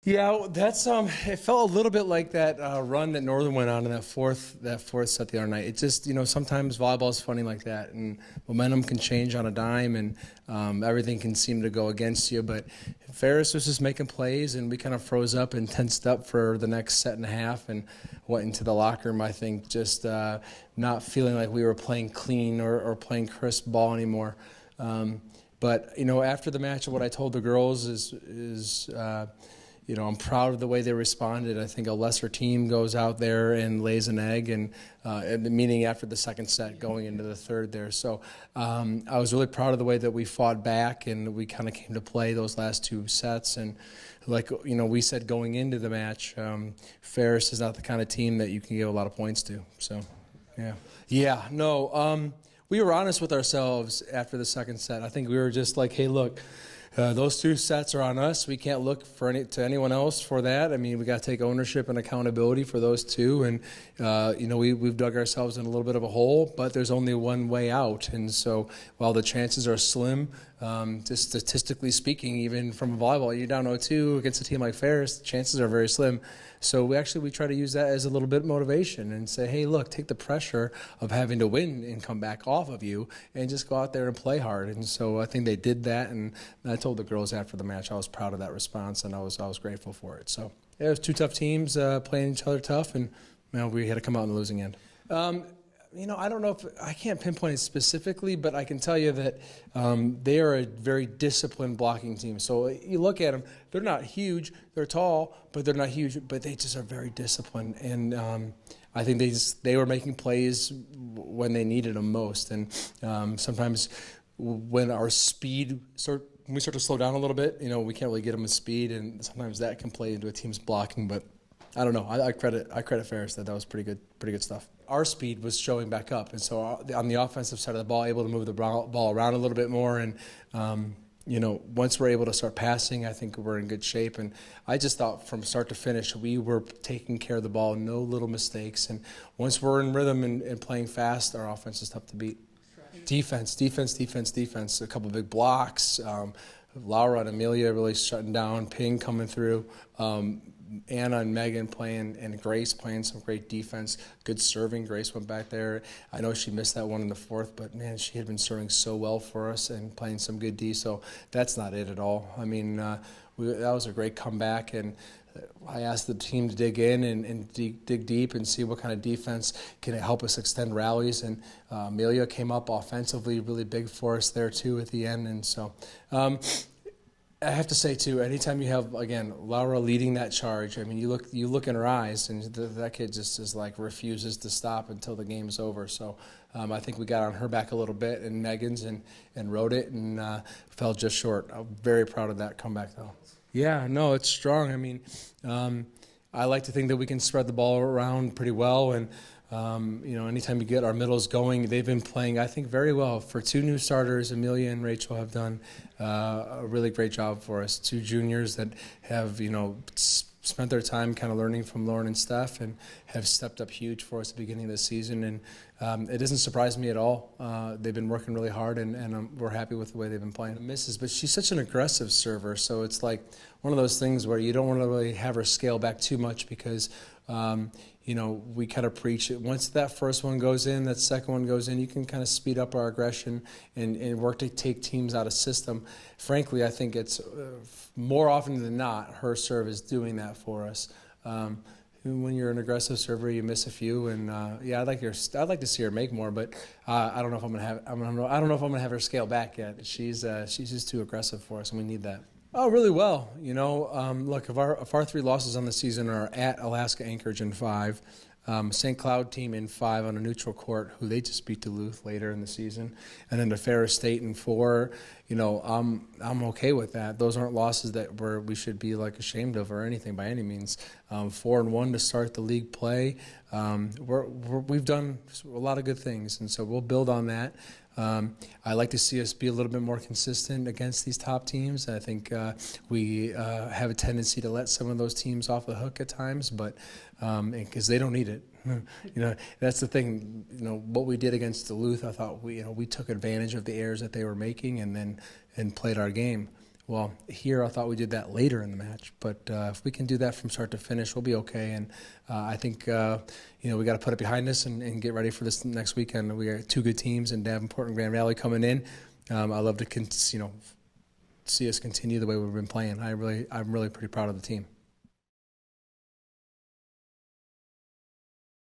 Yeah, that's it felt a little bit like that run that Northern went on in that fourth set the other night. It just, sometimes volleyball is funny like that, and momentum can change on a dime, and everything can seem to go against you. But Ferris was just making plays, and we kind of froze up and tensed up for the next set and a half, and went into the locker room. I think just not feeling like we were playing clean or playing crisp ball anymore. But after the match, what I told the girls is. I'm proud of the way they responded. I think a lesser team goes out there and lays an egg, and meaning after the second set going into the third there. So I was really proud of the way that we fought back, and we kind of came to play those last two sets. And like we said going into the match, Ferris is not the kind of team that you can give a lot of points to. So yeah, no. We were honest with ourselves after the second set. I think we were just like, hey, look. Those two sets are on us. We can't look to anyone else for that. I mean, we got to take ownership and accountability for those two. And we've dug ourselves in a little bit of a hole, but there's only one way out. And so, while the chances are slim, just statistically speaking, even from volleyball, you're down 0-2 against a team like Ferris, the chances are very slim. So we try to use that as a little bit of motivation and say, hey, look, take the pressure of having to win and come back off of you, and just go out there and play hard. And so I think they did that, and I told the girls after the match I was proud of that response, and I was grateful for it. So it was two tough teams playing each other tough, and we had to come out on the losing end. I don't know if I can't pinpoint it specifically, but I can tell you that they are a very disciplined blocking team. So you look at them; they're not huge, they're tall, but they're not huge. But they just are very disciplined, and I think they were making plays when they needed them most. And sometimes when our speed when we start to slow down a little bit, we can't really get them with speed, and sometimes that can play into a team's blocking. But I don't know. I credit Ferris that was pretty good stuff. Our speed was showing back up, and so on the offensive side of the ball, able to move the ball around a little bit more, and once we're able to start passing, I think we're in good shape. And I just thought from start to finish, we were taking care of the ball, no little mistakes. And once we're in rhythm and playing fast, our offense is tough to beat. Defense. A couple of big blocks. Laura and Amelia really shutting down. Ping coming through. Anna and Megan playing, and Grace playing some great defense. Good serving. Grace went back there. I know she missed that one in the fourth, but man, she had been serving so well for us and playing some good D. So that's not it at all. I mean, that was a great comeback, and I asked the team to dig in and dig deep and see what kind of defense can help us extend rallies. And Amelia came up offensively really big for us there too at the end. And so I have to say too, anytime you have, again, Laura leading that charge, I mean, you look in her eyes, and that kid just is like refuses to stop until the game's over. So I think we got on her back a little bit, and Megan's, and rode it, and fell just short. I'm very proud of that comeback though. Yeah, no, it's strong. I mean, I like to think that we can spread the ball around pretty well, and anytime you get our middles going, they've been playing, I think, very well. For two new starters, Amelia and Rachel have done a really great job for us. Two juniors that have, spent their time kind of learning from Lauren and Steph, and have stepped up huge for us at the beginning of the season. And it doesn't surprise me at all. They've been working really hard, and we're happy with the way they've been playing. Misses, but she's such an aggressive server, so it's like one of those things where you don't want to really have her scale back too much, because we kind of preach it. Once that first one goes in, that second one goes in, you can kind of speed up our aggression and work to take teams out of system. Frankly, I think it's more often than not, her serve is doing that for us. When you're an aggressive server, you miss a few, and I'd like to see her make more, but I don't know if I'm gonna have her scale back yet. She's just too aggressive for us, and we need that. Oh, really well. Look, if our three losses on the season are at Alaska Anchorage in 5, St. Cloud team in 5 on a neutral court, who they just beat Duluth later in the season, and then to Ferris State in 4. I'm okay with that. Those aren't losses that we should be like ashamed of or anything by any means. 4-1 to start the league play. We've done a lot of good things, and so we'll build on that. I like to see us be a little bit more consistent against these top teams. I think we have a tendency to let some of those teams off the hook at times, but because they don't need it. That's the thing. What we did against Duluth, I thought we took advantage of the errors that they were making, and played our game. Well, here I thought we did that later in the match, but if we can do that from start to finish, we'll be okay. And I think we got to put it behind us and get ready for this next weekend. We got 2 good teams in Davenport and Grand Valley coming in. I love to see us continue the way we've been playing. I'm really pretty proud of the team.